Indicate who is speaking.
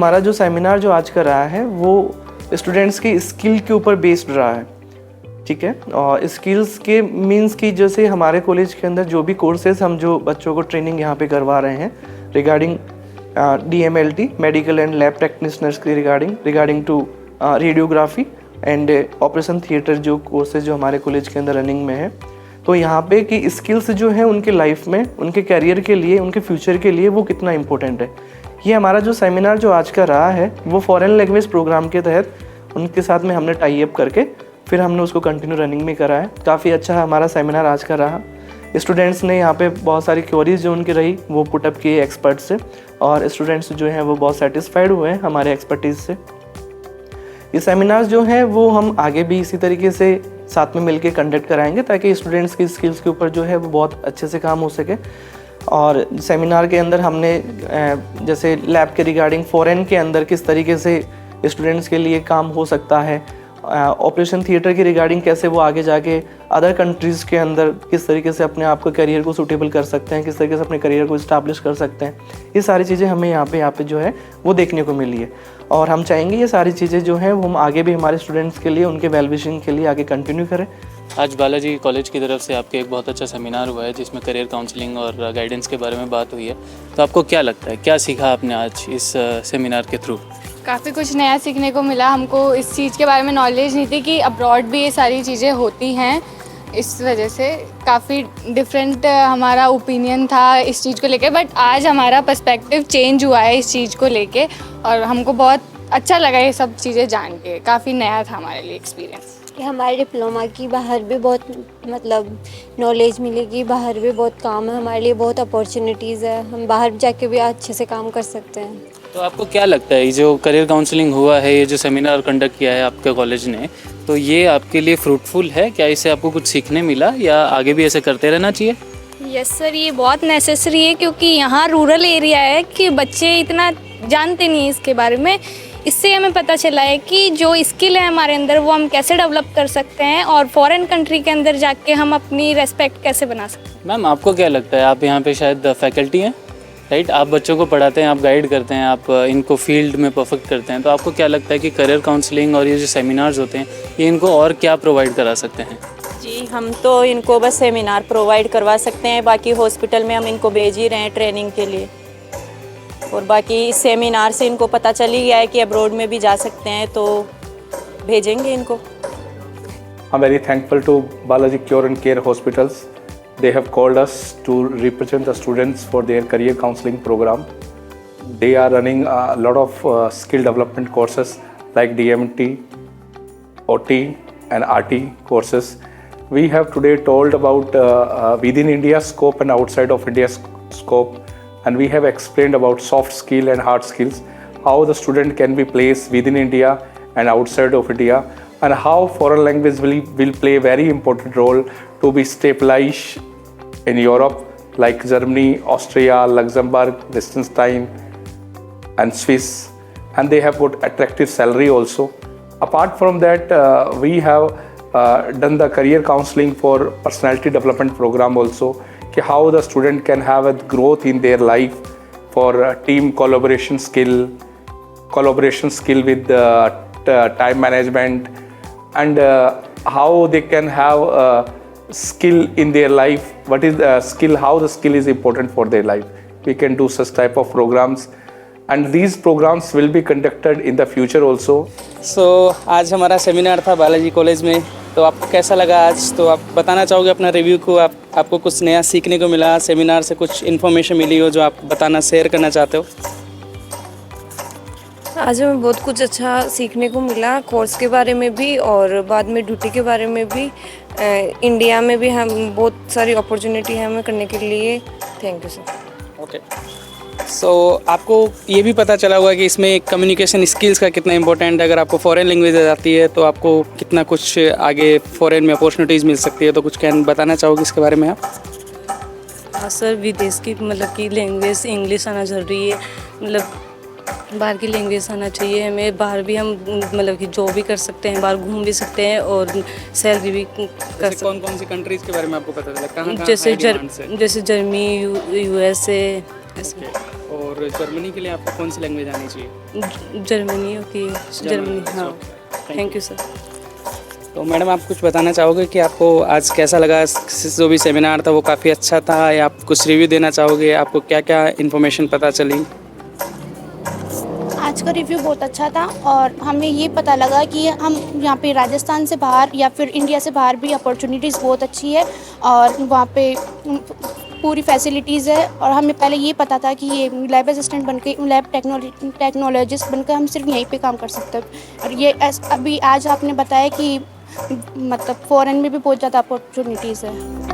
Speaker 1: हमारा जो सेमिनार जो आज का रहा है वो स्टूडेंट्स की स्किल के ऊपर बेस्ड रहा है, ठीक है। और स्किल्स के मींस की जैसे हमारे कॉलेज के अंदर जो भी कोर्सेज हम जो बच्चों को ट्रेनिंग यहाँ पे करवा रहे हैं regarding DMLT medical and lab technicians की regarding to radiography and operation theatre जो कोर्सेज जो हमारे कॉलेज के अंदर रनिंग में है, तो यहाँ पे की स्किल्स जो है उनके लाइफ में, उनके करियर के लिए, उनके फ्यूचर के लिए वो कितना इम्पोर्टेंट है। ये हमारा जो सेमिनार जो आज का रहा है वो फॉरेन लैंग्वेज प्रोग्राम के तहत उनके साथ में हमने टाई अप करके फिर हमने उसको कंटिन्यू रनिंग में करा है। काफ़ी अच्छा हमारा सेमिनार आज का रहा। स्टूडेंट्स ने यहाँ पे बहुत सारी क्वेरीज जो उनकी रही वो पुटअप किए एक्सपर्ट से, और स्टूडेंट्स जो हैं वो बहुत सेटिस्फाइड हुए हैं हमारे एक्सपर्टीज़ से। ये सेमिनार्स जो हैं वो हम आगे भी इसी तरीके से साथ में मिलके कंडक्ट कराएंगे ताकि स्टूडेंट्स की स्किल्स के ऊपर जो है वो बहुत अच्छे से काम हो सके। और सेमिनार के अंदर हमने जैसे लैब के रिगार्डिंग फॉरेन के अंदर किस तरीके से स्टूडेंट्स के लिए काम हो सकता है, ऑपरेशन थिएटर की रिगार्डिंग कैसे वो आगे जाके अदर कंट्रीज़ के अंदर किस तरीके से अपने आप को करियर को सूटेबल कर सकते हैं, किस तरीके से अपने करियर को इस्टेब्लिश कर सकते हैं, ये सारी चीज़ें हमें यहाँ पे जो है वो देखने को मिली है। और हम चाहेंगे ये सारी चीज़ें जो हैं वो हम आगे भी हमारे स्टूडेंट्स के लिए, उनके वेल विशिंग के लिए आगे कंटिन्यू करें।
Speaker 2: आज बालाजी कॉलेज की तरफ से आपके एक बहुत अच्छा सेमिनार हुआ है जिसमें करियर काउंसलिंग और गाइडेंस के बारे में बात हुई है, तो आपको क्या लगता है, क्या सीखा आपने आज इस सेमिनार के थ्रू?
Speaker 3: काफ़ी कुछ नया सीखने को मिला। हमको इस चीज़ के बारे में नॉलेज नहीं थी कि अब्रॉड भी ये सारी चीज़ें होती हैं। इस वजह से काफ़ी डिफरेंट हमारा ओपिनियन था इस चीज़ को लेके, बट आज हमारा पर्सपेक्टिव चेंज हुआ है इस चीज़ को लेके और हमको बहुत अच्छा लगा ये सब चीज़ें जान के। काफ़ी नया था हमारे लिए एक्सपीरियंस।
Speaker 4: कि हमारे डिप्लोमा की बाहर भी बहुत मतलब नॉलेज मिलेगी, बाहर भी बहुत काम है हमारे लिए, बहुत अपॉर्चुनिटीज़ है, हम बाहर जाके भी अच्छे से काम कर सकते हैं।
Speaker 2: तो आपको क्या लगता है ये जो करियर काउंसलिंग हुआ है, ये जो सेमिनार कंडक्ट किया है आपके कॉलेज ने, तो ये आपके लिए फ्रूटफुल है? क्या इससे आपको कुछ सीखने मिला या आगे भी ऐसे करते रहना चाहिए?
Speaker 5: यस सर, ये बहुत नेसेसरी है क्योंकि यहाँ रूरल एरिया है कि बच्चे इतना जानते नहीं हैं इसके बारे में। इससे हमें पता चला है कि जो स्किल है हमारे अंदर वो हम कैसे डेवलप कर सकते हैं और फॉरेन कंट्री के अंदर जाके हम अपनी रेस्पेक्ट कैसे बना सकते हैं।
Speaker 2: मैम आपको क्या लगता है, आप यहाँ पे शायद फैकल्टी हैं, राइट? आप बच्चों को पढ़ाते हैं, आप गाइड करते हैं, आप इनको फील्ड में परफेक्ट करते हैं, तो आपको क्या लगता है कि करियर काउंसलिंग और ये जो सेमिनार्स होते हैं ये इनको और क्या प्रोवाइड करा सकते हैं?
Speaker 6: जी, हम तो इनको बस सेमिनार प्रोवाइड करवा सकते हैं, बाकी हॉस्पिटल में हम इनको भेज ही रहे हैं ट्रेनिंग के लिए, और बाकी इस सेमिनार से इनको पता चल ही गया है कि अब्रॉड में भी जा सकते हैं, तो भेजेंगे इनको।
Speaker 7: I'm very thankful to Balaji Cure and Care Hospitals. They have called us to represent the students for their career counseling program. They are running a lot of skill development courses like DMT, OT and RT courses. We have today told about within India's scope and outside of India's scope, and we have explained about soft skill and hard skills, how the student can be placed within India and outside of India, and how foreign language will play a very important role to be stabilized in Europe like Germany, Austria, Luxembourg, Liechtenstein and Swiss, and they have got attractive salary also. Apart from that, we have done the career counseling for personality development program also, how the student can have a growth in their life for team collaboration skill with time management, and how they can have skill in their life. What is the skill? How the skill is important for their life. We can do such type of programs, and these programs will be conducted in the future also.
Speaker 8: So आज हमारा seminar था Balaji college में, तो आपको कैसा लगा आज? तो आप बताना चाहोगे अपना रिव्यू को? आपको कुछ नया सीखने को मिला, सेमिनार से कुछ इन्फॉर्मेशन मिली हो जो आप बताना, शेयर करना चाहते हो?
Speaker 9: आज हमें बहुत कुछ अच्छा सीखने को मिला, कोर्स के बारे में भी और बाद में ड्यूटी के बारे में भी। इंडिया में भी हम बहुत सारी अपॉर्चुनिटी है हमें करने के लिए। Thank you sir.
Speaker 8: ओके, सो आपको ये भी पता चला होगा कि इसमें कम्युनिकेशन स्किल्स का कितना इंपॉर्टेंट है। अगर आपको फॉरेन लैंग्वेज आती है तो आपको कितना कुछ आगे फॉरेन में अपॉर्चुनिटीज़ मिल सकती है, तो कुछ क्या बताना चाहोगे इसके बारे में आप?
Speaker 9: हाँ सर, विदेश की मतलब की लैंग्वेज इंग्लिश आना ज़रूरी है, मतलब बाहर की लैंग्वेज आना चाहिए हमें। बाहर भी हम मतलब कि जॉब भी कर सकते हैं, बाहर घूम भी सकते हैं और सैलरी भी कर सकते हैं।
Speaker 8: कौन सी कंट्रीज़ के बारे में आपको पता चला? कहाँ
Speaker 9: जैसे जर्मनी, USA ऐसे।
Speaker 8: और और जर्मनी के लिए आपको कौन सी लैंग्वेज आनी चाहिए?
Speaker 9: जर्मनी ओके, जर्मनी हाँ। Thank you sir.
Speaker 8: तो मैडम आप कुछ बताना चाहोगे कि आपको आज कैसा लगा? जो भी सेमिनार था वो काफ़ी अच्छा था, या आप कुछ रिव्यू देना चाहोगे? आपको क्या क्या इन्फॉर्मेशन पता चली?
Speaker 10: आज का रिव्यू बहुत अच्छा था और हमें ये पता लगा कि हम यहाँ पे राजस्थान से बाहर या फिर इंडिया से बाहर भी अपॉर्चुनिटीज़ बहुत अच्छी है और वहाँ पे पूरी फैसिलिटीज़ है। और हमें पहले ये पता था कि ये लैब असिस्टेंट बनके, लैब टेक्नोलॉजिस्ट बनकर हम सिर्फ यहीं पे काम कर सकते हैं। और ये अभी आज आपने बताया कि मतलब फ़ॉरेन में भी बहुत ज़्यादा अपॉर्चुनिटीज़ है।